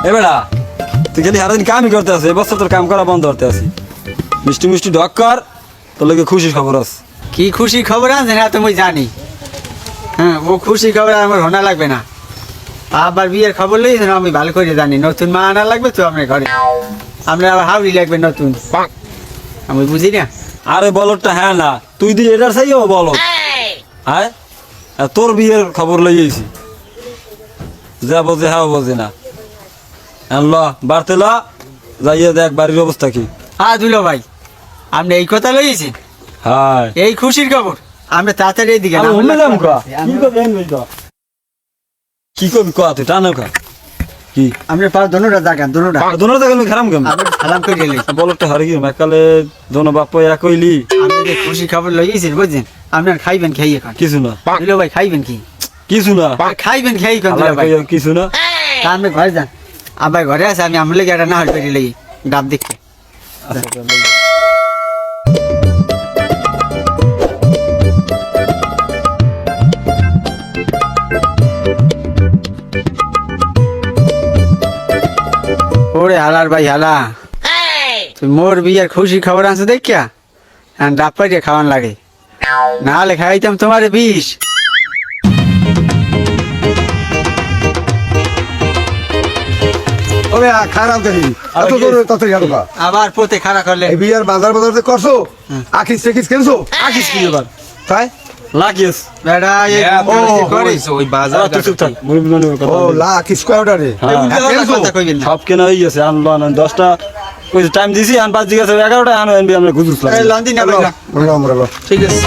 এ বেড়া তুই খালি সারাদিন কামই করতে আছিস, এবছর তোর কাম করা বন্ধ করতে আছি। মিষ্টি মিষ্টি ঢক কর, তোর লোকে খুশি খবর আছে। কি খুশি খবর আছে না তুমি জানি। হ্যাঁ, ও খুশি খবর আমার হোনা লাগবে না। আবার বিয়ের খবর লই আমি ভালো করে জানি। নতুন মা আনা লাগবে তো আপনার ঘরে, আপনার আবার হাউড়ি লাগবে নতুন, আমি বুঝি না। আরে বলদটা হ্যাঁ না, তুই দিয়ে এটার চাইও বলদ। হ্যাঁ, আর তোর বিয়ের খবর লইয়েছি, যা বোঝে হ্যাঁ বোঝে না। ল বাড়তে ল, যাইয়ে দেখ বাড়ির অবস্থা কি। দুলো ভাই, আপনি এই কথা লইয়েছেন? হ্যাঁ, এই খুশির খবর আমরা তাড়াতাড়ি এদিকে আমি অন্য যাম কা। কি করবি ক, তুই টানো খা। কি আমরা পাঁচ দনোটা জাগান, দনোটা দোনো দেখেন খারাম কেমন সালাম করে গেলে বলদটা হারি গিয়ে একালে দোনো বাপ এক কইলি। আপনি যে খুশি খবর লইয়েছেন বুঝছেন, আপনার খাইবেন খেয়ে এখন। কিছু না দুলো ভাই খাইবেন কি? কিছু না খাইবেন খেয়ে এখন দুলো ভাই। কিছু না, তা আপনি ঘরে যান, আবার ঘরে আছে, আমি আমার লেগে একটা না হল করে লেগে ডাব দেখতে। ওরে হালার ভাই হালা, তুই মোর বিয়ের খুশি খবর আনছো দেখিয়া ডাব পাইতে খাওয়ান লাগে, না হলে খাইতাম তোমার বিষ। ওরে খারাপ দেখি এত করে তাতে গেল কা আবার পোতে খারাপ করলে এই বিয়ার বাজার বাজার যে করছো আখিস টেকিস কিনছো আকিস কি এবার তাই লাগিস বেড়া এই করিস ওই বাজার তুই চুপ থাক, মুরব্বি মানুষের কথা ও বলি। লা আখিস কয়টা রে কথা কইবেন না। সব কেনা হয়ে গেছে, আনলো আন 10টা টাইম দিছি, আন 5 জিজ্ঞাসা 11টা আনো আনবি আমরা গুজুস লাগে। এই লন্ডন না আমরা ঠিক আছে।